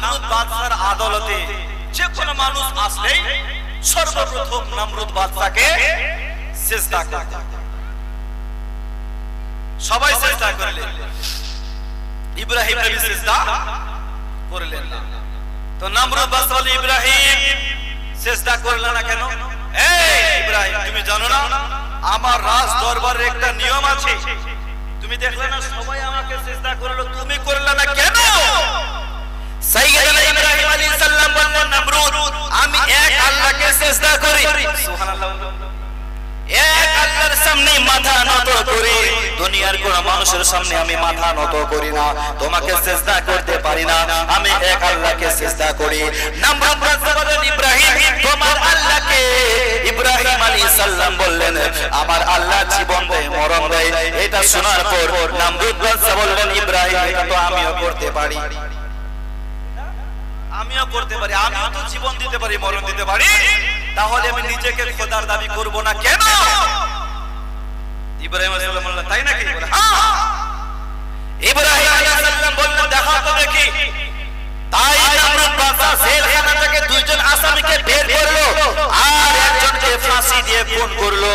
নামরুদ বাদশার আদালতে যে কোনো মানুষ আসলেই সর্বপ্রথম নামরুদ বাদশাকে সিজদা করতে, সবাই সিজদা করলেন, ইব্রাহিম নবী সিজদা করলেন না। তো নামরুদ বাদশা বলে, ইব্রাহিম সিজদা করলেন না কেন? এই ইব্রাহিম, তুমি জানো না আমার রাজ দরবারের একটা নিয়ম আছে? তুমি দেখলে না সবাই আমাকে সিজদা করলো, তুমি করলে না কেন? সাইয়্যিদুনা ইব্রাহিম আলাইহিস সালাম বললেন, নামরুদ আমি এক আল্লাহকে সিজদা করি। সুবহানাল্লাহ। এক আল্লাহর সামনে মাথা নত করি, দুনিয়ার কোন মানুষের সামনে আমি মাথা নত করি না, তোমাকে সিজদা করতে পারি না, আমি এক আল্লাহকে সিজদা করি। নামরুদ বললেন, ইব্রাহিম তোমার আল্লাহকে? ইব্রাহিম আলাইহিস সালাম বললেন, আমার আল্লাহ জীবন দেয় মরণ দেয়। এটা শোনার পর নামরুদ বললেন, ইব্রাহিম এটা তো আমিও করতে পারি, আমিও করতে পারি, আমিও তো জীবন দিতে পারি, মরণ দিতে পারি, তাহলে আমি নিজেকে খোদার দাবি করব না কেন? ইব্রাহিম আলাইহিস সালাম বললেন, তাই নাকি? ইব্রাহিম আলাইহিস সালাম বললেন, দেখো তো দেখি। তাই নামরুদ বাদশা জেলখানা থেকে দুইজন আসামিকে বের করলো আর একজনকে ফাঁসি দিয়ে খুন করলো,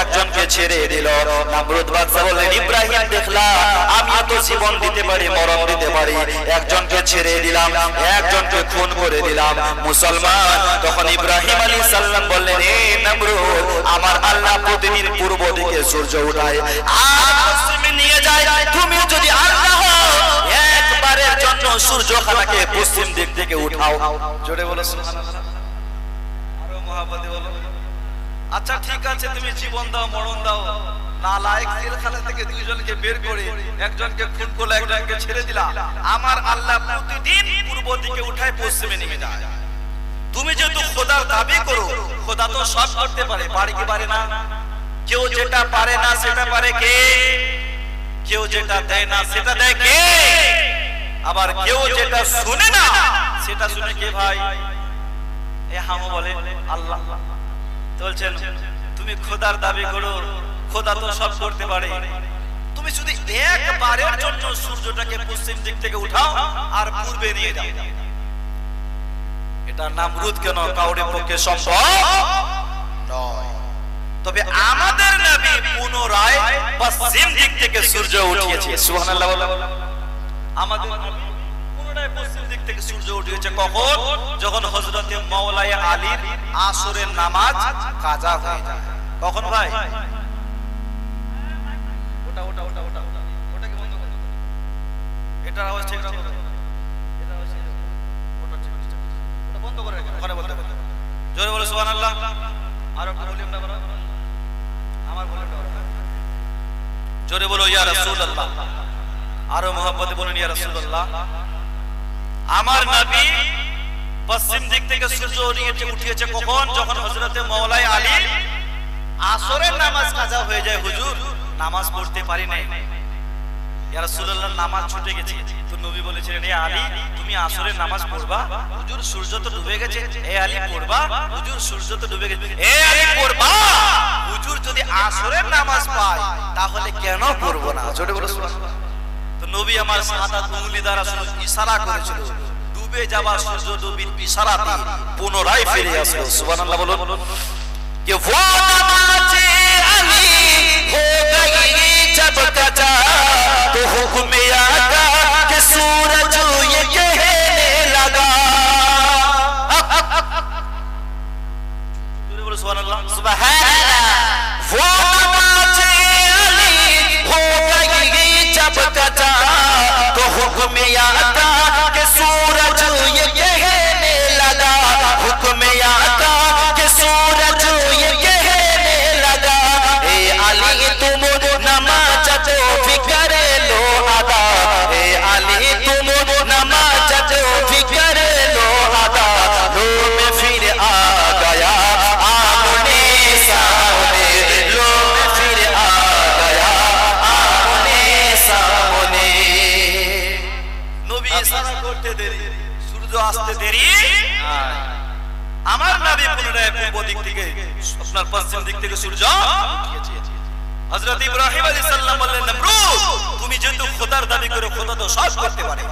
একজনকে ছেড়ে দিল। নামরুদ বাদশা বললেন, ইব্রাহিম দেখলাম আমিও তো জীবন দিতে পারি, মরণ দিতে পারি, একজনকে ছেড়ে দিলাম, একজনকে খুন করে দিলাম, মুসলমান। তখন ইব্রাহিম আলাইহিস সালাম বললেন, এ নামরুদ আমার আল্লাহ প্রতিদিন পূর্ব দিকে সূর্য উঠায় আর পশ্চিমে নিয়ে যায়, তুমি যদি আল্লাহ একবারের জন্য সূর্যখানাকে পশ্চিম দিক থেকে উঠাও। জোরে বলো সুবহানাল্লাহ, আরো মহব্বতে বলো। আচ্ছা ঠিক আছে, তুমি জীবন দাও, মরণ দাও, নালায়েক জেলখানা থেকে দুইজনকে বের করে একজনকে খুন করলে, একজনকে ছেড়ে দিলা, আমার আল্লাহ প্রতিদিন পূর্ব দিকে উঠায় পশ্চিমে নিয়ে যায়। তুমি যেহেতু খোদার দাবি করো, খোদা তো সব করতে পারে, পারে কি পারে না? কেউ যেটা পারে না সেটা পারে কে? কেউ যেটা দেয় না সেটা দেয় কে? আবার কেউ যেটা শুনে না সেটা শুনে কে ভাই? এ হামো বলে আল্লাহ। বলছেন তুমি খোদার দাবি করো, খোদা তো সব করতে পারে, তুমি শুধু একবারের জন্য সূর্যটাকে পশ্চিম দিক থেকে উঠাও আর পূর্বে নিয়ে যাও। এটা নামরুদ কেন কাউরে পক্ষে সম্ভব নয়। তবে আমাদের নবী পুনরায় পশ্চিম দিক থেকে সূর্য উঠিয়েছে। সুবহানাল্লাহ বলো। আমাদের নবী পুনরায় পশ্চিম দিক থেকে সূর্য উঠিয়েছে কখন? যখন হযরতে মাওলানা আলীর আসরের নামাজ কাজা হয়ে যায়। কখন ভাই? ওটা ওটা ওটা ওটা ওটাকে বন্ধ করো, এটার আওয়াজ ঠিক রাখো, এটার আওয়াজ ঠিক রাখো, ওটা বন্ধ করে রাখো, ওখানে বলতে বলতে জোরে বলো সুবহানাল্লাহ। আর একটু ভলিউমটা বাড়াও, আমার ভলিউমটা বাড়াও, জোরে বলো ইয়া রাসূলুল্লাহ, আরো মহব্বতে বলুন ইয়া রাসূলুল্লাহ। আমার নবী পশ্চিম দিক থেকে সূর্য উঠিয়েছে কখন? যখন হযরতে মাওলানা আলী আসরের নামাজ কাজা হয়ে যায়। হুজুর নামাজ পড়তে পারি নাই, ইয়া রাসূলুল্লাহ নামাজ ছুটে গেছে। তো নবী বলেছিলেন, এ আলী তুমি আসরের নামাজ পড়বা? হুজুর সূর্য তো ডুবে গেছে। এ আলী পড়বা? হুজুর সূর্য তো ডুবে গেছে। এ আলী পড়বা? হুজুর যদি আসরের নামাজ পায় তাহলে কেন পড়ব না? জোরে বলো সুবহানাল্লাহ। তো নবী আমার সাদা উঙ্গলি দ্বারা ইশারা করেছিল, ডুবে যাওয়া সূর্য ডুবির ইশারাতে পুনরায় ফিরে আসলো। সুবহানাল্লাহ বলুন। कि वो नमाज़े अली हो गई जब कजा तो हुक्म आका कि सूरज ये कहने लगा। सुभान अल्लाह सुभान अल्लाह। वो नमाज़े अली हो गई जब कजा तो हुक्म आका कि सूरज ये कहने लगा। हुक्म आका कि सूरज तुम नमाज तो फिकर लो अदा। ए अली तुम नमाज तो फिकर लो अदा। लो में फिर आ गया आमने सामने। लो में फिर आ गया आमने सामने। नबी इशारा করতে দেরি, সূর্য আসতে দেরি। আমার নবী পুনরায় পূর্ব দিক থেকে আপনার পশ্চিম দিক থেকে সূর্য উঠিয়েছে। হযরত ইব্রাহিম আলাইহিস সালাম বললেন, নমরুদ তুমি যেহেতু খোদার দাবি করো, খোদা তো সব করতে পারে,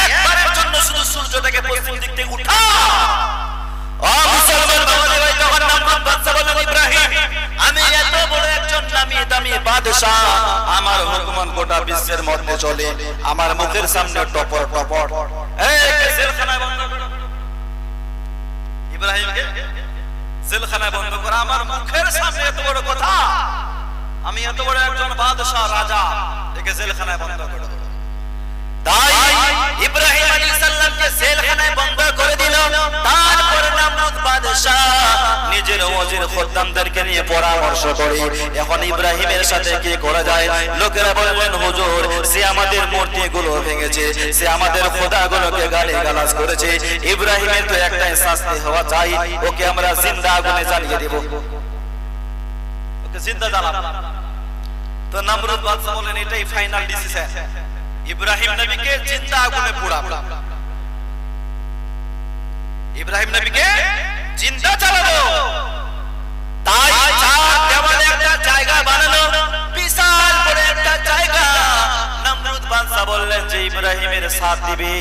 একবারের জন্য শুধু সূর্যটাকে পশ্চিম দিক থেকে উঠা। ও মুসলমান বাবাজি ভাই, তখন নমরুদ বাদশা বললেন, ইব্রাহিম, আমি এত বড় একজন নামি দামি বাদশা, আমার হুকুম গোটা বিশ্বের মধ্যে চলে, আমার মুখের সামনে টপর টপর এই জেলখানায় বন্ধ করো, ইব্রাহিমকে জেলখানায় বন্ধ করা, আমার মুখের সামনে এত বড় কথা, আমি এত বড় একজন বাদশা রাজা, একে জেলখানায় বন্ধ করো। তাই ইব্রাহিম আলাইহিস সালামকে জেলখানায় বন্ধ করে দিল। তারপর নমরুদ বাদশা নিজের ওজির খদ্দামদেরকে নিয়ে পরামর্শ করে এখন ইব্রাহিমের সাথে কি করা যায়। লোকেরা বললেন, হুজুর, সে আমাদের মূর্তিগুলো ভেঙেছে, সে আমাদের খোদাগুলোকে গালিগালাজ করেছে, ইব্রাহিমের তো একটাই শাস্তি হওয়া চাই, ওকে আমরা জিন্দা আগুনে জ্বালিয়ে দেব, ওকে জিন্দা জ্বালাবো। তো নমরুদ বাদশা বলেন, এটাই ফাইনাল ডিসিশন, ইব্রাহিম নবীকে জিন্দা আগুনে পোড়াবো, ইব্রাহিম নবীকে জিন্দা জ্বালাবো। তাই চার দেওয়ালে একটা জায়গা বানালো, বিশাল বড় একটা জায়গা। নমরুদ বাদশা বললেন যে ইব্রাহিমের সাথ দিবে,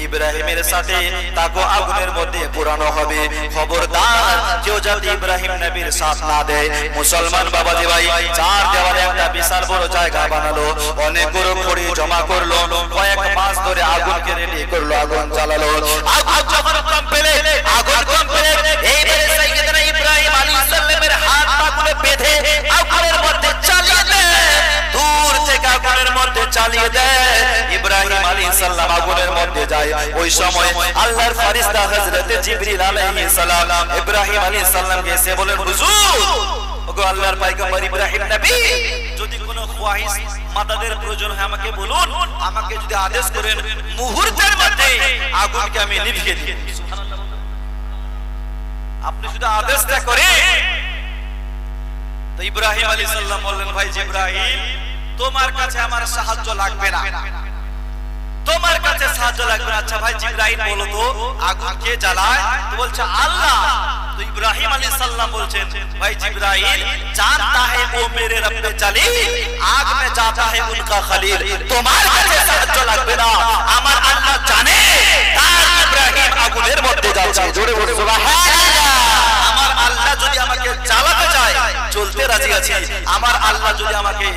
ইব্রাহিমের সাথে তাকে আগুনের মধ্যে পোড়ানো হবে, খবরদার কেউ যদি ইব্রাহিম নবীর সাথ না দেয়। মুসলমান বাবাজি ভাই, চার দেওয়ালে একটা বিশাল বড় জায়গা বানালো, অনেকগুলো খড়ি জমা করলো, কয়েক মাস ধরে আগুনকে রেডি করলো, আগুন জ্বালালো। আগুন যখন কমপ্লিট, আগুন কমপ্লিট, এইবারে সাইয়েদনা ইব্রাহিম আলাইহিস সালামের হাত পাগুলো বেঁধে আগুনের মধ্যে চালিয়ে দেয়, দূর থেকে আগুনের মধ্যে চালিয়ে দেয়। ইব্রাহিম আলাইহিস সালাম আগুনের মধ্যে যায়। ওই সময় আল্লাহর ফেরেশতা হযরত জিবরিল আলাইহিস সালাম ইব্রাহিম আলাইহিস সালামকে এসে বলেন, হুজুর, ওগো আল্লাহর পয়গম্বর ইব্রাহিম নবী, যদি কোনো খোয়াইশ মাদাদের প্রয়োজন হয় আমাকে বলুন, আমাকে যদি আদেশ করেন মুহূর্তের মধ্যে আগুনকে আমি নিভিয়ে দিই। সুবহানাল্লাহ, আপনি শুধু আদেশটা করেন। তো ইব্রাহিম আলাইহিস সালাম বললেন, ভাই জিবরাইল, তোমার কাছে আমার সাহায্য লাগবে না, তোমার কাছে সাহায্য লাগবে না। আচ্ছা ভাই জিবরাইল, বলো তো আগুন কে জ্বালায়? তো বলছে আল্লাহ। তো ইব্রাহিম আলাইহিস সালাম বলছেন, ভাই জিবরাইল, জানতা है वो मेरे रब जलील, आग में जाता है उनका खलील, তোমার কাছে সাহায্য লাগবে না, আমার আল্লাহ জানে তার ইব্রাহিম আগুনের মধ্যে যাচ্ছে। জোরে বলো সুবহানাল্লাহ। আমার আল্লাহ যদি আমাকে জ্বালাতে চায়, চলতে রাজি আছি, আমার আল্লাহ যদি আমাকে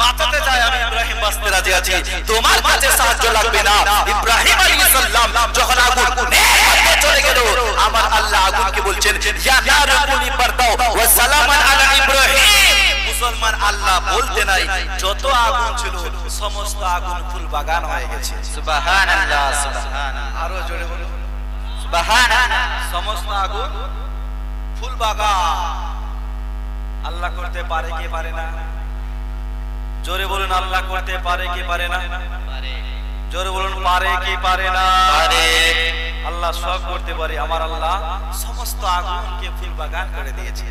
বাঁচাতে চায়, আমি ইব্রাহিম বাঁচতে রাজি আছি, তোমার কাছে সাহায্য লাগবে না। ইব্রাহিম আলাইহিস সালাম যখন আগুন নিয়ে চলে গেল, আমার আল্লাহ আগুনকে বলছেন, ইয়া নারু কুনি পারদাও ওয়া সালামান আলা ইব্রাহিম। মুসলমান আল্লাহ বলতে নাই, যত আগুন ছিল সমস্ত আগুন ফুল বাগান হয়ে গেছে। সুবহানাল্লাহ, সুবহানাল্লাহ, আরো জোরে বলুন সুবহানাল্লাহ। সমস্ত আগুন ফুল বাগান। আল্লাহ করতে পারে কি পারে না? জোরে বলুন, আল্লাহ করতে পারে কি পারে না? পারে। জোরে বলুন, পারে কি পারে না? পারে। আল্লাহ সব করতে পারে। আমার আল্লাহ সমস্ত আগুনকে ফুল বাগান করে দিয়েছে।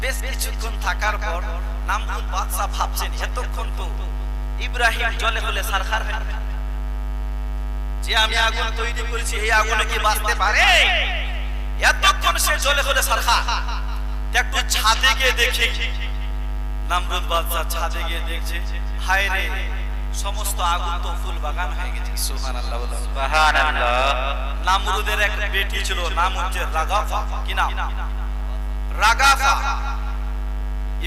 বেশ কিছুক্ষণ থাকার পর নমরুদ বাদশা ভাবছেন, এতক্ষণ তো ইব্রাহিম জলে হলে সারখার হয় না, যে আমি আগুন তৈরি করেছি এই আগুনে কি বাঁচতে পারে? এতক্ষণ সে জলে হলে সারখার, একটু ছাদে গিয়ে দেখি। নমরুদ বাদশা ছাদে গিয়ে দেখছে, হায় রে, সমস্ত আগুন তো ফুল বাগান হয়ে গেছে। সুবহানাল্লাহ, সুবহানাল্লাহ। নমরুদের এক বেটি ছিল, নাম হচ্ছে রাগাফা। কি নাম? রাগাফা।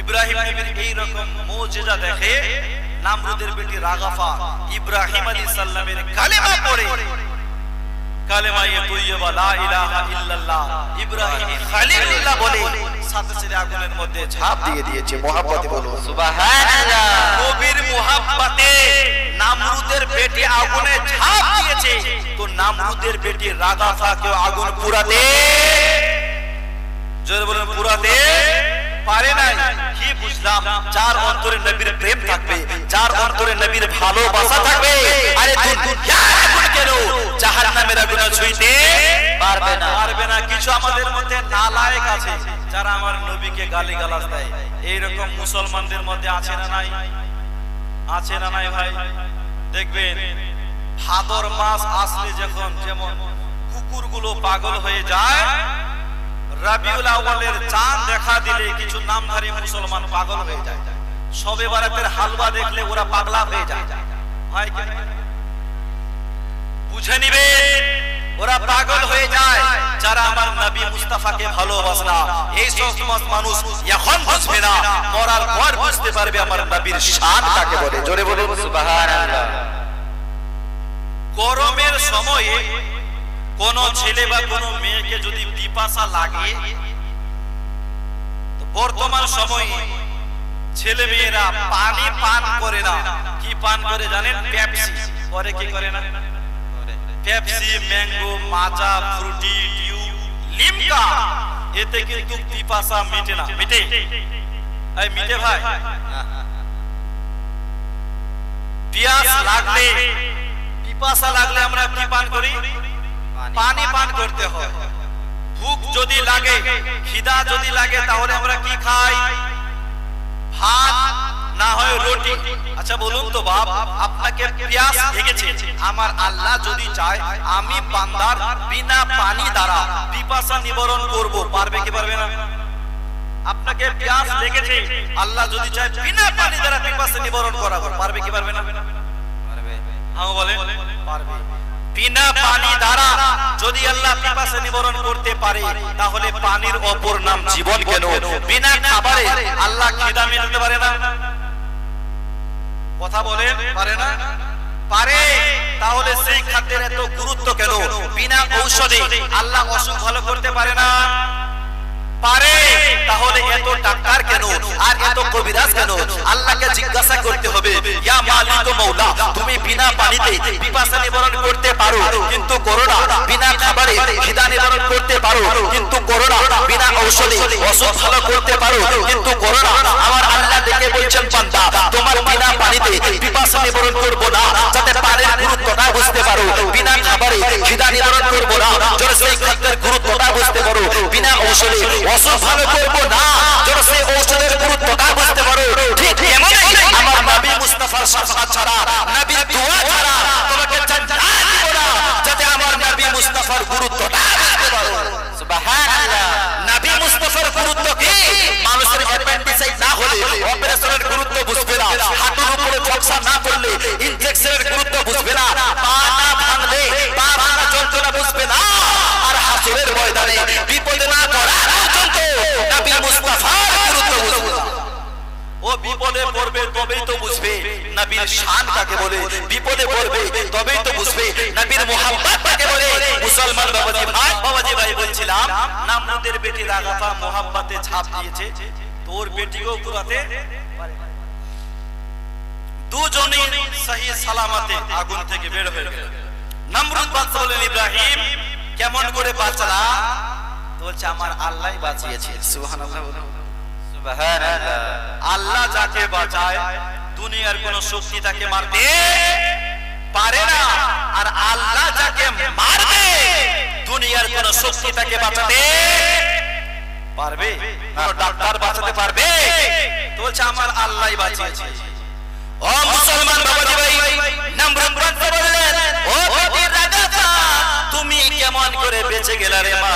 ইব্রাহিম নবীর এই রকম মুজিজা দেখে নমরুদের বেটি রাগাফা ইব্রাহিম আলাইহিস সালামের কালেমা পড়ে, কালেমায়ে তৈয়বা লা ইলাহা ইল্লাল্লাহ ইব্রাহিম খলিলুল্লাহ বলে সাথে সাথে আগুনের মধ্যে ঝাঁপ দিয়ে দিয়েছে। মুহাব্বতে বলো সুবহানাল্লাহ। নবীর মুহাব্বতে নমরুদের বেটি আগুনে ঝাঁপ দিয়েছে, তো নমরুদের বেটি রাগাফাকে আগুন পুরাতে, জোরে বলেন, পুরাতে পারে নাই। কি বুঝলাম? যার অন্তরে নবীর প্রেম থাকবে, যার অন্তরে নবীর ভালোবাসা থাকবে, আরে দুনিয়ার আগুন কেন জাহান্নামের আগুন ছুঁইতে পারবে না, পারবে না। কিছু আমাদের মধ্যে নালায়েক আছে যারা আমার নবীকে গালিগালাজ দেয়, এইরকম মুসলমানদের মধ্যে আছে না নাই? আছে না নাই ভাই? দেখবেন ভাদর মাস আসলে যখন যেমন কুকুরগুলো পাগল হয়ে যায়, রবিউল আউয়ালের চাঁদ দেখা দিলে কিছু নামধারী মুসলমান পাগল হয়ে যায়। শবে বরাতের হালুয়া দেখলে ওরা পাগলা হয়ে যায়। হয় কি বুঝে নিবেন, ও ওরা পাগল হয়ে যায় যারা আমার নবী মুস্তাফাকে ভালোবাসে না। এই সমস্ত মানুষ এখন বুঝবে না, মরার পর বুঝতে পারবে আমার নবীর শান কাকে বলে। জোরে বলুন সুবহানাল্লাহ। গরমের সময়ে কোন ছেলে বা কোন মেয়েকে যদি পিপাসা লাগে, বর্তমান সময়ে ছেলে মেয়েরা পানি পান করে না, কি পান করে জানেন? পেপসি করে। কি করে না? পেপসি, ম্যাঙ্গো, মাজা, ফ্রুটি, ডিউ, লিমকা। এতে কিন্তু পিপাসা মিটে না। মিটে? এই মিটে ভাই? পিয়াস লাগলে, পিপাসা লাগলে আমরা কি পান করি? পানি পান করতে হয়। ভুখ যদি লাগে, খিদা যদি লাগে, তাহলে আমরা কি খাই? ভাত না হয় রুটি। আচ্ছা বলুন তো বাপ, আপনাকে পিয়াস লেগেছে, আমার আল্লাহ যদি চায় আমি বান্দার বিনা পানি দ্বারা পিপাসা নিবারণ করব, পারবে কি পারবে না? আপনাকে পিয়াস লেগেছে, আল্লাহ যদি চায় বিনা পানি দ্বারা পিপাসা নিবারণ করাবো, পারবে কি পারবে না? পারবে। হ্যাঁ বলেন পারবে। বিনা পানি দ্বারা যদি আল্লাহ পিপাসা নিবারণ করতে পারে, তাহলে পানির অপর নাম জীবন কেন? বিনা খাবারে আল্লাহ খিদা মেটাতে পারে না? কথা বলেন পারে না? পারে। তাহলে সেই খাদ্যের এত গুরুত্ব কেন? বিনা ঔষধে আল্লাহ অসুখ ভালো করতে পারে না? পারে। তাহলে এত ডাক্তার কেন আর এত কবিরাজ কেন? আল্লাহকে জিজ্ঞাসা করতে হবে, ইয়া মালিক ও মওলা, তুমি বিনা পানিতে পিপাসা নিবারণ করতে পারো কিন্তু করো না, বিনা খাবারে খিদা নিবারণ করতে পারো কিন্তু করো না, বিনা ঔষধে অসুখ ভালো করতে পারো কিন্তু করো না। আমার আল্লাহ দেখে বলছেন, বান্দা তোমার বিনা পানিতে পিপাসা নিবারণ করব না, যাতে পানির গুরুত্বটা বুঝতে পারো। বিনা খাবারে খিদা নিবারণ করব না, যাতে সেই খাদ্যের গুরুত্বটা বুঝতে পারো। বিনা ঔষধে অসুখ ভালো করব না, যাতে সেই ঔষধের গুরুত্বটা বুঝতে পারো। ঠিক এমনই আমার নবী মুস্তাফার শাফাআত ছাড়া, নবীর দোয়া ছাড়া তোমাকে জান্নাত দিব না, যাতে আমার নবী মুস্তাফার গুরুত্বটা বুঝতে পারো। সুবহানাল্লাহ। নবী মুস্তাফার গুরুত্ব কি? মানুষের অ্যাপেন্ডিসাইটিস না হলে অপারেশনের গুরুত্ব বুঝবে না, হাঁটুর উপরে ঝকসা না পড়লে ইনজেকশনের গুরুত্ব বুঝবে না, পা না ভাঙলে পা ভাঙা যন্ত্রণা বুঝবে না, আর হাসরের ময়দানে বিপদে না পড়ার পর্যন্ত নবী মুস্তাফার গুরুত্ব বুঝবে না। ও বিপদে পড়বে তবেই তো বুঝবে নবীর শান কাকে বলে, বিপদে পড়বে তবেই তো বুঝবে নবীর মুহাব্বত কাকে বলে। মুসলমান বাবাজি ভাই বলছিলাম, নামরুদের বেটি রাগাফা মুহাব্বতে ছাপ দিয়েছে, তোর বেটিকেও পুরাতে দুজনেই সহি সালামতে আগুন থেকে বের হয়ে গেল। নমরুদ বাদশা বলেন, ইব্রাহিম কেমন করে বাঁচলা? তো বলছে আমার আল্লাহই বাঁচিয়েছে। সুবহানাল্লাহ। সুবহানাল্লাহ। আল্লাহ যাকে বাঁচায় দুনিয়ার কোন শক্তি তাকে মারতে পারে না, আর আল্লাহ যাকে মারবে দুনিয়ার কোন শক্তি তাকে বাঁচাতে পারবে? কোন ডাক্তার বাঁচাতে পারবে? তো বলছে আমার আল্লাহই বাঁচিয়েছে। ও মুসলমান বাবাজি ভাই, নমরুদ বাদশা বললেন, ও বেটি রাগাফা তুমি কেমন করে বেঁচে গেলা রে মা?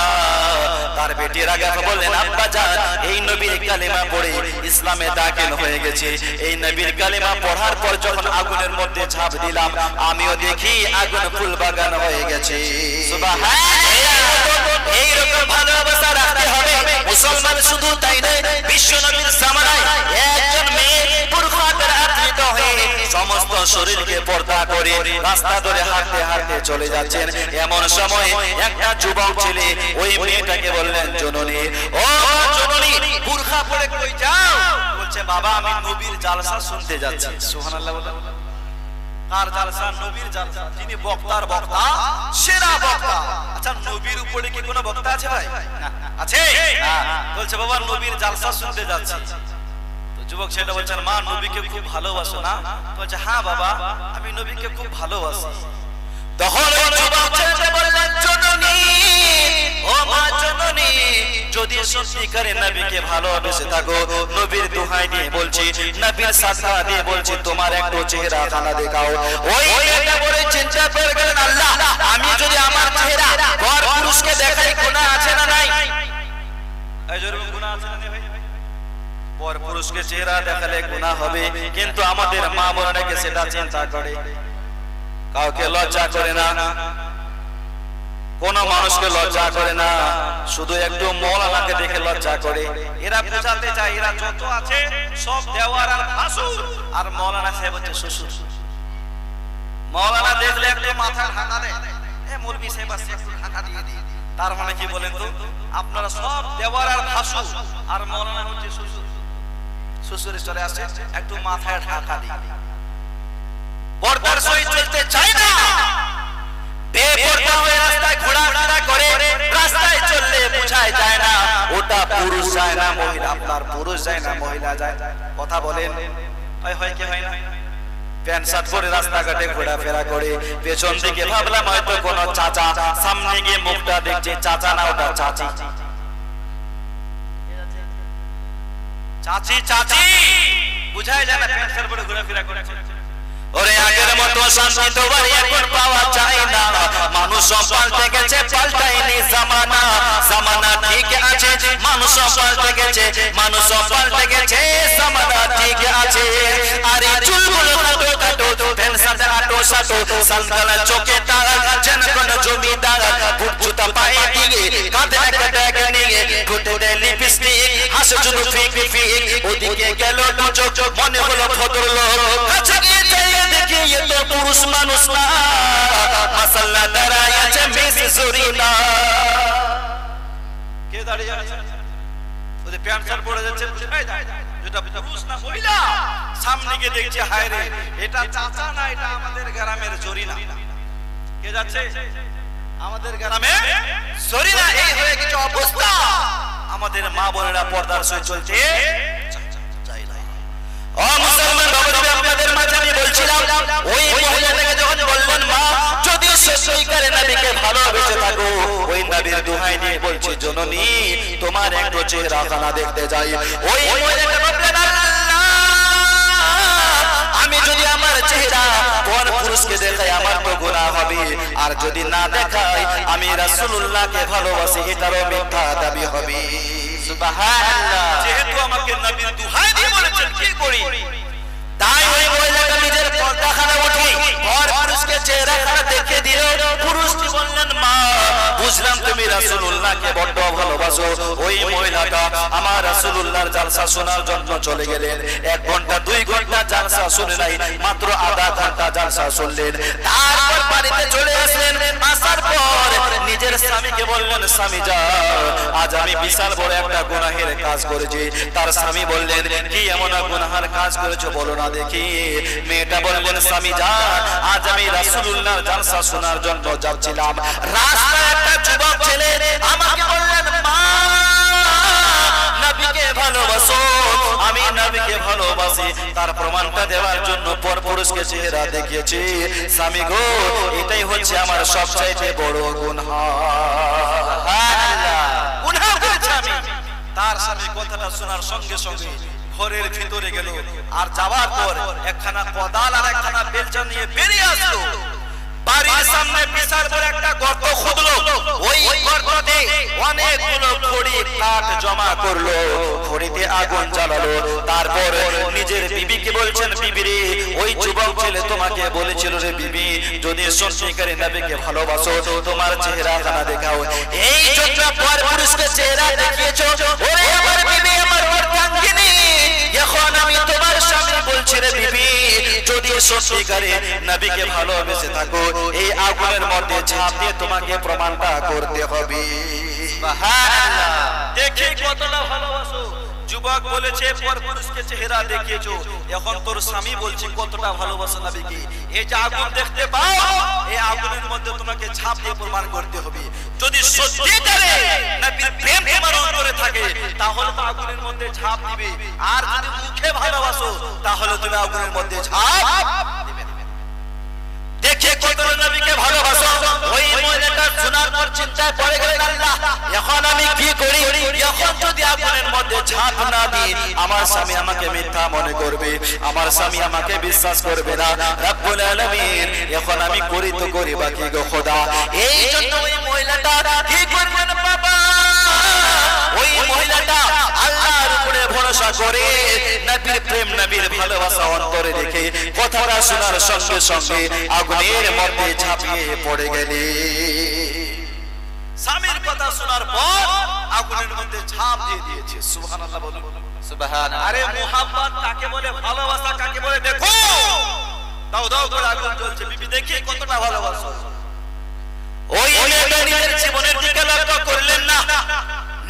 তার বেটি রাগাফা বললেন, আব্বা জান এই নবীর কালেমা পড়ে ইসলামে দাখিল হয়ে গেছে। এই নবীর কালেমা পড়ার পর যখন আগুনের মধ্যে ঝাঁপ দিলাম, আমিও দেখি আগুন ফুল বাগান হয়ে গেছে। সুবহানাল্লাহ। এইরকম ভালোবাসা রাখতে হবে। মুসলমান শুধু তাই নয়, বিশ্ব নবীর জামানায় একজন মেয়ে বুরখাতে আবৃত হয়ে সমস্ত শরীরকে পর্দা করে রাস্তা ধরে হাঁটতে হাঁটতে চলে যাচ্ছেন। এমন সময় একটা যুবক ছেলে ওই মেয়েটাকে বললেন, জননী ও জননী বুরখা পরে কই যাও? বলছে, বাবা আমি নবীর জালসা শুনতে যাচ্ছি। সুবহানাল্লাহ। কার জালসা? নবীর জালসা। যিনি বক্তার বক্তা, সেরা বক্তা। আচ্ছা নবীর উপরে কি কোনো বক্তা আছে ভাই? আছে? বলছে বাবা নবীর জালসা শুনতে যাচ্ছি। যুবক সেটা বলছেন, মা নবীকে খুব ভালোবাসো না? বলছে, হ্যাঁ বাবা আমি নবীকে খুব ভালোবাসি। তখন ওই যুবক ছেলে বললেন, জননী ও মা জননী, যদি সত্যিকারে নবীকে ভালোবেসে থাকো, নবীর দোহাই দিয়ে বলছি, নবীর সাদকা দিয়ে বলছি, তোমার একটু চেহারা খানা দেখাও। ওই মেয়েটা বলে চিন্তা করে গেলেন, আল্লাহ আমি যদি আমার চেহারা পর পুরুষকে দেখাই গুনাহ আছে না নাই? এই জরুরি গুনাহ আছে না ভাই? পর পুরুষকে চেহারা দেখালে গুনাহ হবে, কিন্তু আমাদের মা বোনেরা সেটা চিন্তা করে, কাউকে লজ্জা করে না। কোন মানুষকে লজ্জা করে না, শুধু একটু মৌলানাকে দেখে লজ্জা করে। এরা বোঝাতে চায় এরা যত আছে সব দেওয়ার আর ভাসুর, আর মৌলানা সাহেব হচ্ছে শ্বশুর। মৌলানা দেখলে একটু মাথা ঢাকা দেয়, এ মৌলভী সাহেব আসছে একটু ঢাকা দিয়ে দিই। তার মানে কি বলেন তো, আপনারা সব দেওয়ার আর ভাসুর, আর মৌলানা হচ্ছে শ্বশুর। শ্বশুরের স্তরে আসছে একটু মাথায় ঢাকা দিই। পর্দার সহিত চলতে চায় না, বেপরদা হয়ে রাস্তায় ঘোরাফেরা করে, রাস্তায় চললে বোঝাই যায় না ওটা পুরুষ যায় না মহিলা, আপনার পুরুষ যায় না মহিলা যায়। কথা বলেন হয় কি হয় না? প্যান্ট শার্ট পরে রাস্তাঘাটে ঘোরাফেরা করে, পেছন দিকে ভাবলাম হয়তো কোনো চাচা, সামনে গিয়ে মুখটা দেখছে চাচা না ওটা চাচি। চাচি চাচি বুঝাই যায় না, প্যান্ট শার্ট পরে ঘোরাফেরা করেছে। ওরে আগের মতো শান্তি তো বাড়ি এখন পাওয়া যায় না, মানুষ পাল্টে গেছে, পাল্টায়নি জামানা। জামানা ঠিক আছে, মানুষ পাল্টে গেছে, মানুষ পাল্টে গেছে, জামানা ঠিক আছে। আরে চুলগুলো কাটো কাটো, প্যান্ট শার্ট আটো সাটো, সালগালা চোখে টাকা, যেন কোন জমিদার, বুট জুতা পায়ে দিয়ে, কাঁধে একটা ব্যাগ নিয়ে, ঠোঁটে দেয় লিপস্টিক, হাসে শুধু ফিক ফিক। ওদিকে গেল দু চোখ, মনে হলো ভদ্রলোক, কাছে গিয়ে দেখি এ তো পুরুষ মানুষ না, মাশাআল্লাহ দাঁড়ায় আছে মিস জরিনা। কে দাঁড়িয়ে আছে? ওই প্যান্ট শার্ট পরে যাচ্ছে, বুঝাই যায় যেটা পুরুষ না মহিলা। সামনে গিয়ে দেখছি হায় রে, এটা চাচা না, এটা আমাদের গ্রামের জরিনা। কে যাচ্ছে? আমাদের গ্রামে জরিনা। এই হয়ে কিছু অবস্থা, আমাদের মা বোনেরা পর্দার সহিত চলছে ও মুসলমান বাবাজি, আপনাদের মাঝে আমি বলছিলাম ওই মহিলাটাকে যখন বললেন মা যদি সত্যিকারে নবীকে ভালোবেসে থাকো, ওই নবীর দোহাই দিয়ে বলছি জননী তোমার একটু চেহারাখানা দেখতে যাই। ওই মহিলাটা বললেন আল্লাহ, আমি যদি আমার চেহারা কোন পুরুষকে দেখাই আমার তো গুনাহ হবে, আর যদি না দেখাই আমি রাসূলুল্লাহকে ভালোবাসি এটারও মিথ্যা দাবি হবে। সুবহানাল্লাহ। যেহেতু আমাকে নবীর দোহাই দিয়ে বলেছেন কি করি, তাই ওই মহিলাটা নিজের পর্দাখানা উঠে পর পুরুষকে চেহারাখানা দেখে দিল। পুরুষটি বললেন মা বুঝলাম তুমি রাসূলুল্লাহকে বড় ভালোবাসো। ওই মহিলাটা আমার রাসূলুল্লাহর জালসা শোনার জন্য চলে গেলেন। 1 ঘন্টা 2 ঘন্টা জালসা শুনে নাই, মাত্র আধা ঘন্টা জালসা শুনলেন। তারপর বাড়িতে চলে আসলেন। আসার পর নিজের স্বামীকে বললেন স্বামী যান আজ আমি বিশাল বড় একটা গুনাহের কাজ করেছি। তার স্বামী বললেন কি এমন গুনাহের কাজ করেছো বলো না দেখি। মেয়েটা বললেন স্বামী যান আজ আমি রাসূলুল্লাহর জালসা শোনার জন্য যাচ্ছিলাম, রাস্তায় একটা যুবক ছেলে আমাকে বললেন মা নবীকে ভালোবাসো। আমি নবীকে ভালোবাসি, তার প্রমাণটা দেওয়ার জন্য পর পুরুষকে চেহারা দেখিয়েছি। স্বামী গো এটাই হচ্ছে আমার সবচাইতে বড় গুনাহ। সুবহানাল্লাহ, গুনাহ করেছি আমি। তার স্বামী কথাটা শোনার সঙ্গে সঙ্গে ঘরের ভিতরে গেল, আর যাওয়ার পর একখানা কোদাল আর একখানা বেলচা নিয়ে বেরিয়ে আসলো। বাড়ির সামনে বিশাল বড় একটা গর্ত খুঁড়লো। ওই গর্ততে অনেকগুলো খড়ি কাঠ জমা করলো, খড়িতে আগুন জ্বালালো। তারপর নিজের বিবিকে বলছেন বিবি রে ওই যুবক ছেলে তোমাকে বলেছিল রে বিবি যদি সত্যিকারে নবীকে ভালোবাসো তোমার চেহারাখানা দেখাও। এই জন্য পর পুরুষকে চেহারা দেখিয়েছো। ওরে আমার বিবি আমার অর্ধাঙ্গিনী, এখন আমি তোমার সামনে বলছি রে বিবি যদি সত্যিকারে নবীকে ভালোবেসে থাকো এই আগুনের মধ্যে ঝাঁপ দিয়ে তোমাকে প্রমাণটা করতে হবে। সুবহানাল্লাহ, দেখি কতটা ভালোবাসো। যুবক বলেছে পর পুরুষকে চেহারা দেখিয়েছো, এখন তোর স্বামী বলছে কতটা ভালোবাসো নবীকে। এই যে আগুন দেখতে পাও এই আগুনের মধ্যে তোমাকে ঝাঁপ দিয়ে প্রমাণ করতে হবে। যদি সত্যিকারে নবীর প্রেম তোমার অন্তরে থাকে তাহলে তো আগুনের মধ্যে ঝাঁপ দিবে, আর যদি মুখে ভালোবাসো তাহলে তুমি আগুনের মধ্যে ঝাঁপ দিবে। দেখে কতটা নবীকে ভালোবাসো। ওই মহিলাটা শোনার পর চিন্তায় পড়ে গেলেন আল্লাহ এখন আমি কি করি। এখন যদি আগুনের মধ্যে ঝাঁপ না দিই আমার স্বামী আমাকে মিথ্যা মনে করবে, আমার স্বামী আমাকে বিশ্বাস করবে না। রব্বুল আলামিন এখন আমি করি তো করি বাকি গো খোদা। এই জন্য ওই মহিলাটা কি করবেন বাবা, ওই মহিলাটা আল্লাহর উপরে ভরসা করে নবীর প্রেম নবীর ভালোবাসা অন্তরে রেখে কথাটা শোনার সঙ্গে সঙ্গে আগুনের মধ্যে ঝাঁপিয়ে পড়ে গেলে। ঝাঁপ দিয়ে দিয়েছে। সুবহানাল্লাহ বলুন। সুবহানাল্লাহ। আরে মোহাব্বত কাকে বলে, ভালোবাসা কাকে বলে দেখো। দাও দাও করে আগুন জ্বলছে, বিবি দেখি কতটা ভালোবাসো। ওই মেয়েটা নিজের জীবনের দিকে লক্ষ্য করলেন না,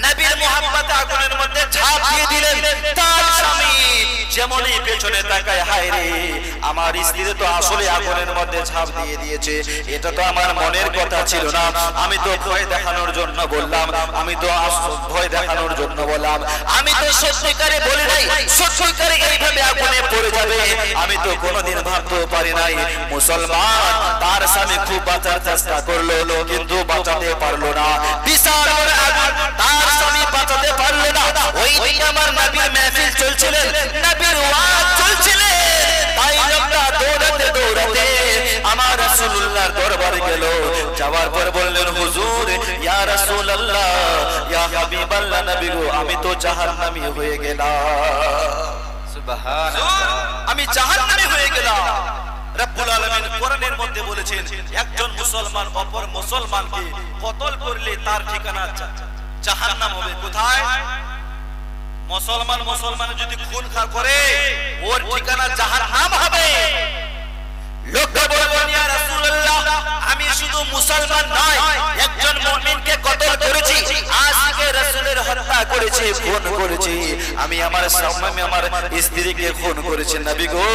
নবীর মোহাব্বতে আগুনের মধ্যে ঝাঁপ দিয়ে দিলেন। তার স্বামী যেমনই পেছনে তাকায়, হায় রে আমার স্ত্রী তো আসলে আগুনের মধ্যে ঝাঁপ দিয়ে দিয়েছে, এটা তো আমার মনের কথা ছিল না, আমি তো ভয় দেখানোর জন্য বললাম, আমি তো ভয় দেখানোর জন্য বললাম, আমি তো সত্যিকারে বলি নাই সত্যিকারে এইভাবে আগুনে পড়ে যাবে আমি তো কোনোদিন ভাবতেও পারি নাই। মুসলমান তার স্বামী খুব বাঁচার চেষ্টা করলো কিন্তু বাঁচাতে পারলো না, বিশাল বড় আগুন, তার স্বামী বাঁচাতে পারলো না। ওই দিকে আমার নবীর মাহফিল চলছিলেন, নবীর ওয়াজ চলছিলেন, তাই লোকটা দৌড়াতে দৌড়াতে আমার রাসূলুল্লাহর দরবারে গেল। যাওয়ার পর বললেন, হুজুর ইয়া রাসূলুল্লাহ ইয়া হাবিবাল্লাহ, নবী গো আমি তো জাহান্নামী হয়ে গেলাম। সুবহানাল্লাহ। আমি জাহান্নামী হয়ে গেলাম। রব্বুল আলামিন কোরআনের মধ্যে বলেছেন, একজন মুসলমান অপর মুসলমানকে কতল করলে তার ঠিকানা জাহান্নাম হবে। কোথায়? মুসলমান মুসলমান যদি খুন খারাপ করে ওর ঠিকানা জাহান্নাম হবে। লোকটা বললেন, ইয়া রাসূলুল্লাহ আমি শুধু মুসলমান নয়, একজন মুমিনকে কতল করেছি, আজকে রাসূলের হত্যা করেছি, খুন করেছি, আমি আমার স্বামী আমার স্ত্রীকে খুন করেছি, নবী গো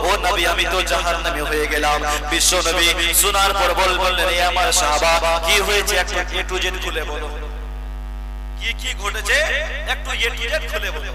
ও নবী আমি তো জাহান্নামী হয়ে গেলাম। বিশ্ব নবী শোনার পর বললেন, এ আমার সাহাবা কি হয়েছে একটু এ টু জেড খুলে বলো, কি কি ঘটেছে একটু এ টু জেড খুলে বলো।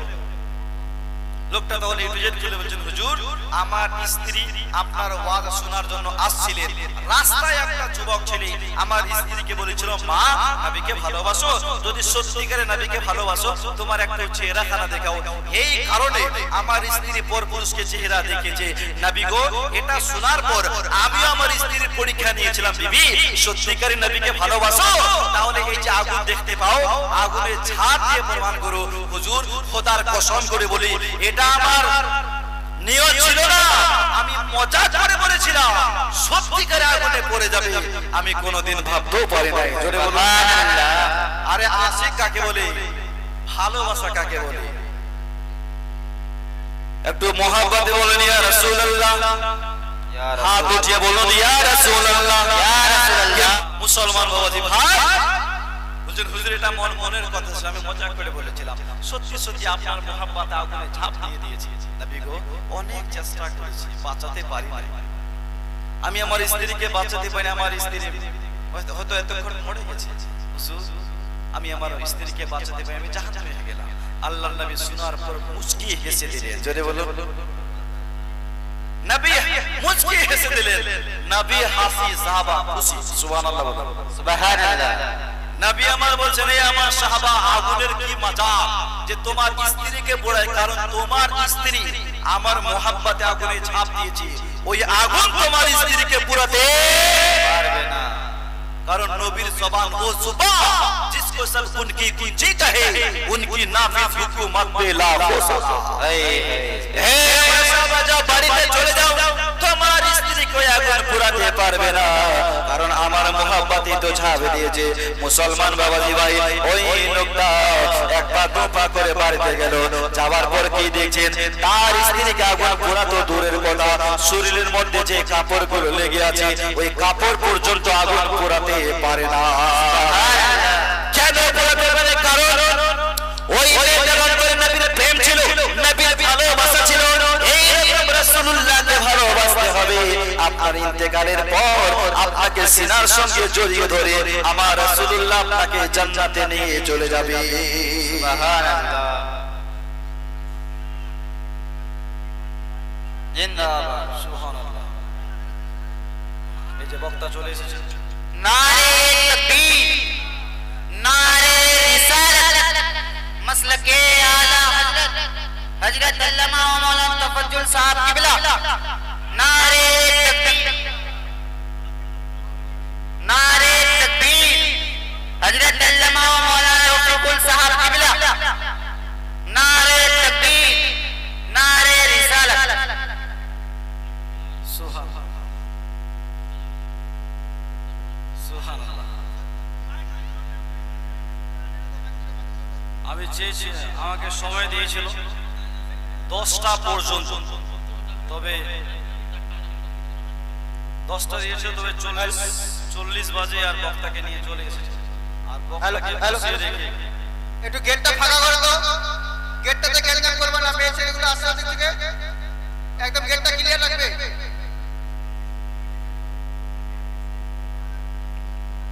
লোকটা তাহলে এ টু জেড খুলে বলছেন, হুজুর আমার স্ত্রী আপনার ওয়াজ শোনার জন্য আসছিলেন, রাস্তায় একটা যুবক ছেলে আমার স্ত্রীকে বলেছিল, মা নবীকে ভালোবাসো, যদি সত্যিকারে নবীকে ভালোবাসো তোমার একটা চেহারাখানা দেখাও। এই কারণে আমার স্ত্রী পরপুরুষকে চেহারা দেখেছে, নবী গো এটা শোনার পর আমিও আমার স্ত্রীর পরীক্ষা নিয়েছিলাম, বিবি সত্যিকারে নবীকে ভালোবাসো, তাহলে এই যে আগুন দেখতে পাও আগুনে ঝাঁপ দিয়ে প্রমাণ করো। হুজুর খোদার কসম করে বলি এটা আমার নিয়ত ছিল না, আমি মজা করে বলেছিলাম, সত্যিকারে আগুনে পড়ে যাবে আমি কোনোদিন ভাবতেও পারি নাই। জোরে বলুন সুবহানাল্লাহ। আরে আশিক কাকে বলে, ভালোবাসা কাকে বলে, একটু মহব্বতে বলেন ইয়া রাসূলুল্লাহ, হাত উঠিয়ে বলুন ইয়া রাসূলুল্লাহ, ইয়া রাসূলুল্লাহ। মুসলমান বাবাজি ভাই বলছেন, হুজুর এটা মনের কথা ছিল, আমি মজা করে বলেছিলাম, সত্যি সত্যি আপনার মহব্বতে আগুনে ঝাঁপ দিয়ে দিয়েছি, নবী গো অনেক চেষ্টা করেছি বাঁচাতে পারি না, আমি আমার স্ত্রীকে বাঁচাতে পারি, আমার স্ত্রী হয়তো এতক্ষণ মরে গেছে, হুজুর আমি আমার স্ত্রীকে বাঁচাতে পারি, আমি জাহান্নামে হয়ে গেলাম। আল্লাহর নবী শোনার পর মুচকি হেসে দিলেন। জোরে বলুন, নবী মুচকি হেসে দিলেন, নবী হাসি সাহাবা খুশি। সুবহানাল্লাহ সুবহানাল্লাহ। নবী আমার বলছেন, এই আমার সাহাবা আগুনের কি মজা যে তোমার স্ত্রীকে পোড়ায়, কারণ তোমার স্ত্রী আমার মোহাব্বতে আগুনে ঝাঁপ দিয়েছে, ওই আগুন তোমার স্ত্রীকে পোড়াতে পারবে না, কারণ নবীর জবান ও जुबान जिसको सब उनकी कुंजी कहे उनकी नाफिज हुकूमत पे ला हो सका। হে সাহাবা যাও বাড়িতে চলে যাও, তোমার স্ত্রীকে আগুন পোড়াতে পারবে না, কারণ আমার মোহাব্বতই তো ঝাঁপ দিয়েছে। মুসলমান বাবাজি ভাই ওই লোকটা এক পা দু পা করে বাড়িতে গেল, যাওয়ার পর কি দেখছেন তার স্ত্রীকে আগুন পোড়া তো দূরের কথা, শরীরের মধ্যে যে কাপড়গুলো লেগে আছে ওই কাপড় পর্যন্ত আগুন পোড়াতে পারে না। কেন পোড়াতে পারে? কারণ ওই মেয়েটার অন্তরে নবীর প্রেম ছিল, নবীর ভালোবাসা ছিল। এই রকম রাসূলুল্লাহকে ভালোবাসতে হবে। আপনার ইন্তেকালের পর আপনাকে সিনার সঙ্গে জড়িয়ে ধরে আমার রাসূলুল্লাহ আপনাকে জান্নাতে নিয়ে চলে যাবে। সুবহানাল্লাহ, জিন্দাবাদ, সুবহানাল্লাহ। এই যে বক্তা চলে এসেছে, नारे तकबीर, नारे रिसालत, मसलके आला हजरत हजरत अल्लामा व मौलाना तफज्जुल साहब किबला। नारे तकबीर, नारे तकबीर, हजरत अल्लामा व मौलाना तफज्जुल साहब किबला। नारे तकबीर, नारे रिसालत। আমি চেয়েছি, আমাকে সময় দিয়েছিল 10টা পর্যন্ত, তবে 10টা দিয়েছিল, তবে 40 বাজে আর বক্তাকে নিয়ে চলে এসেছে। আর বক্তাকে বসিয়ে রেখে একটু গেটটা ফাঁকা করে দাও, গেটটাতে গ্যাঞ্জাম করবে না, মেয়ে ছেলেগুলো আসছে ওদিক থেকে, একদম গেটটা ক্লিয়ার রাখবে।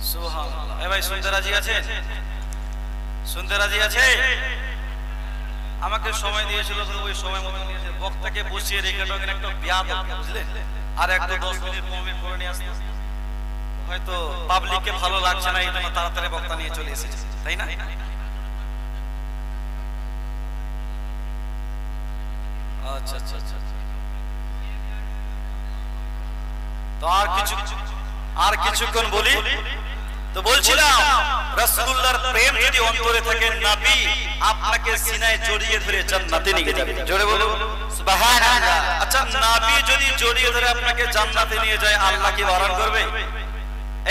সুবহানাল্লাহ। এ ভাই শুনতে রাজি আছেন? শুনতে রাজি আছে? আমাকে সময় দিয়েছিল, তো ওই সময় মতো নিয়েছে। বক্তাকে বসিয়ে রেখে টোকেন একটা বিয়াদব, বুঝলেন? আর একটু 10 মিনিট 15 মিনিট করে নিয়ে আসতে হয়তো পাবলিককে ভালো লাগছে না, এই জন্য তাড়াতাড়ি বক্তা নিয়ে চলে এসেছে, তাই না? আচ্ছা আচ্ছা আচ্ছা। তো আর কিছুক্ষণ বলি। তো বলছিলাম, রাসূলুল্লাহর প্রেম যদি অন্তরে থাকে, নবী আপনাকে সিনায় জড়িয়ে ধরে জান্নাতে নিয়ে যাবে। জোরে বলো সুবহানাল্লাহ। আচ্ছা, নবী যদি জড়িয়ে ধরে আপনাকে জান্নাতে নিয়ে যায়, আল্লাহ কি বারণ করবে?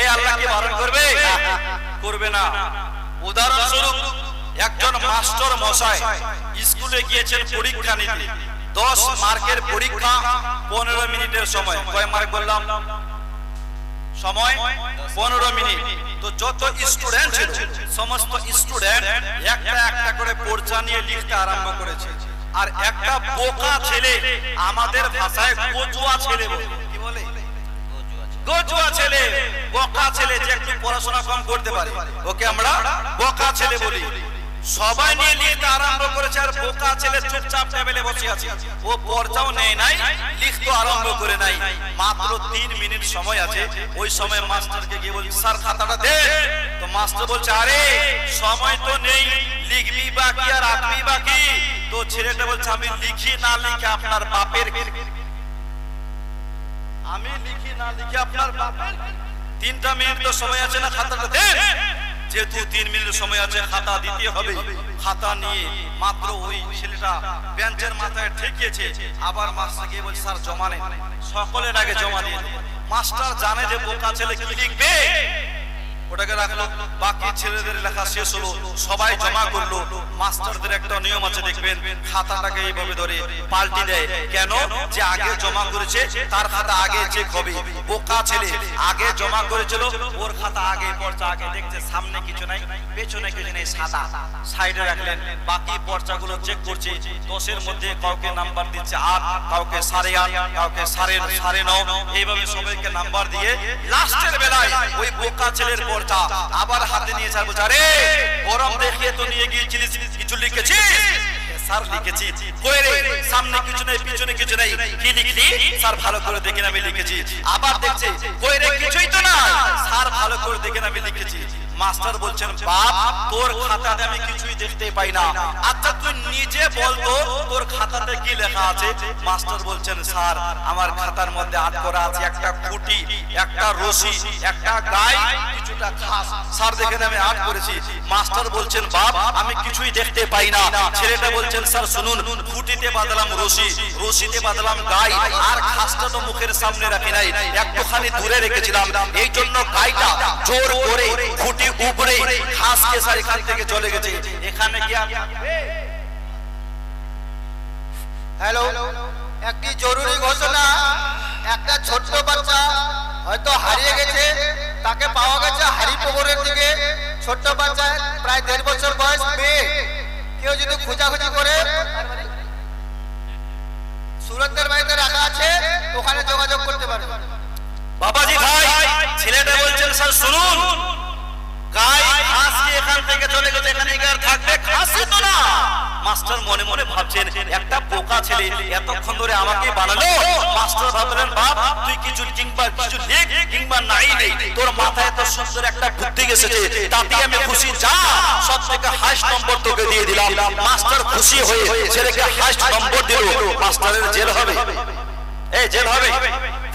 এই আল্লাহ কি বারণ করবে? করবে না। উদাহরণস্বরূপ, একজন মাস্টার মশাই স্কুলে গিয়েছেন পরীক্ষা নিতে। 10 মার্কের পরীক্ষা, 15 মিনিটের সময়। কয় মার্ক বললাম? সময় 15 মিনিট। তো যত স্টুডেন্ট ছিল, সমস্ত স্টুডেন্ট একটা একটা করে পরীক্ষা নিয়ে লিখতে আরম্ভ করেছে। আর একটা বোকা ছেলে, আমাদের ভাষায় গোজুয়া ছেলে বলে, কি বলে? গোজুয়া ছেলে, বোকা ছেলে, যে একটু পড়াশোনা কম করতে পারে, ওকে আমরা বোকা ছেলে বলি। সবাই নিয়ে লিখতে আরম্ভ করেছে, আর বোকা ছেলে চুপচাপ টেবিলে বসে আছে। ও পড়াও নেই নাই, লিখতে আরম্ভ করে নাই। মাত্র 3 মিনিট সময় আছে। ওই সময় মাস্টারকে গিয়ে বলছে, স্যার খাতাটা দে। তো মাস্টার বলছে, আরে সময় তো নেই, লিখবি বাকি আর আঁকবি বাকি। তো ছেলেটা বলছে, আমি লিখি না লিখে আপনার বাপের, আমি লিখি না লিখে আপনার বাপের। 3টা মিনিট তো সময় আছে না, খাতাটা দে। যেহেতু 3 মিনিট সময় আছে, খাতা দিতে হবে। খাতা নিয়ে মাত্র ওই ছেলেটা বেঞ্চের মাথায় ঠেকিয়েছে। আবার মাস্টার গিয়ে বলছে, স্যার জমা নেন। সকলের আগে জমা দিয়ে দিন। মাস্টার জানে যে বোকা ছেলে কি লিখবে, ওটাকে রাখলো। বাকি ছেলেদের লেখা শেষ হলো, সবাই জমা করলো। মাস্টারদের একটা নিয়ম আছে, দেখবেন খাতাটাকে এইভাবে ধরে পাল্টি দেয়। কেন? যে আগে জমা করেছে তার খাতা আগে চেক হবে। বোকা ছেলে আগে জমা করেছিল, ওর খাতা আগে পর্চা আগে দেখছে, সামনে কিছু নাই, পেছনে কিছু নেই, সাদা সাইডে রাখলেন। বাকি পর্চাগুলো চেক করছে। 10-এর মধ্যে কাউকে নাম্বার দিচ্ছে 8, কাউকে 8.5, কাউকে 9.5, এইভাবে সবাইকে নাম্বার দিয়ে লাস্টের বেলায় ওই বোকা ছেলের পর্চা আবার হাতে নিয়ে স্যার বলছে, আরে গরম দেখিয়ে তো নিয়ে গিয়েছিলিস, কিছু লিখেছিস? স্যার লিখেছি। কই রে? সামনে কিছু নেই, পিছনে কিছু নেই, কি লিখলি? স্যার ভালো করে দেখেন আমি লিখেছি। আবার দেখছে, কই রে? কিছুই তো না। স্যার ভালো করে দেখেন আমি লিখেছি। মাস্টার বলছেন, বাপ তোর খাতাতে আমি কিছুই দেখতে পাই না। আচ্ছা তুই নিজে বলতো তোর খাতাতে কি লেখা আছে? মাস্টার বলছেন, স্যার আমার খাতার মধ্যে আট করা আছে একটা খুঁটি, একটা রশি, একটা গাই, কিছুটা ঘাস। স্যার দেখেন আমি আট করেছি। মাস্টার বলছেন, বাপ আমি কিছুই দেখতে পাই না। ছেলেটা বলছেন, স্যার শুনুন, খুঁটিতে বাঁধলাম রশি, রশিতে বাঁধলাম গাই, আর ঘাসটা তো মুখের সামনে রাখি নাই, একটুখানি দূরে রেখেছিলাম। এই জন্য গাইটা জোর করে খুঁটি উপরে ঘাসকে স্যার এখান থেকে চলে গেছে। এখানে কি হ্যালো, একটি জরুরি ঘোষণা। একটা ছোট্ট বাচ্চা হয়তো হারিয়ে গেছে, তাকে পাওয়া গেছে হারিপুকুরের দিকে। ছোট্ট বাচ্চা, প্রায় 1.5 বছর বয়স, মেয়ে। কেউ যদি খোঁজাখুঁজি করে, সুরতের বাড়িতে রাখা আছে, ওখানে যোগাযোগ করতে পারবে। বাবাজি ভাই, ছেলেটা বলছেন, স্যার শুনুন, গাই ঘাসকে এখান থেকে চলে গেছে, এখানে কি আর থাকবে? ঘাসই তো না। মাস্টার মনে মনে ভাবছেন, একটা বোকা ছেলে এতক্ষণ ধরে আমাকে বানালো। মাস্টার ভাবলেন, বাপ তুই কিছু কিংবা কিছু লিখ কিংবা নাই নেই, তোর মাথায় এত সুন্দর একটা বুদ্ধি এসেছে, তাতে আমি খুশি। যা, সব থেকে হাইস্ট নম্বর তোকে দিয়ে দিলাম। মাস্টার খুশি হয়ে ছেলেকে হাইস্ট নম্বর দিল। মাস্টারের জেল হবে, এই জেল হবে,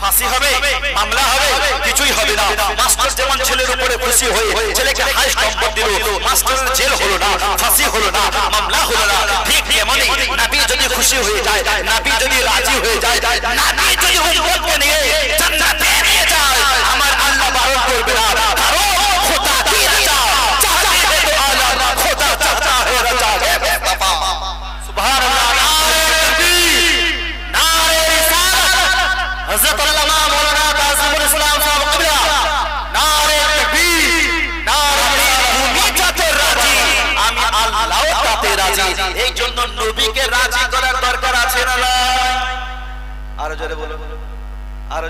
ফাঁসি হবে, মামলা হবে, কিছুই হবে না। মাস্টার যেমন ছেলের উপরে খুশি হয়ে ছেলেকে হাইস্ট নম্বর দিল, মাস্টারের জেল হলো না, ফাঁসি হলো না, মামলা হলো না। ঠিক তেমনি নবী যদি খুশি হয়ে যায়, নবী যদি রাজি হয়ে যায়, নবী যদি উম্মতকে নিয়ে জান্নাতে নিয়ে যায়, আমার আল্লাহ বারণ করবে না। কারণ খোদা কি রাজা চাহতা है तो आला, খোদা চাহতা है রাজা।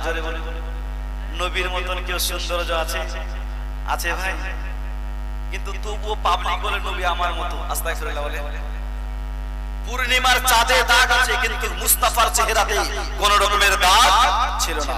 জোরে বলুন, নবীর মতন কেউ সৌন্দর্য আছে? আছে ভাই? কিন্তু তবুও পাবলিক বলে নবী আমার মতো। আস্তাগফিরুল্লাহ বলে। পূর্ণিমার চাঁদে দাগ আছে, কিন্তু মুস্তাফার চেহারাতে কোন রকমের দাগ ছিল না।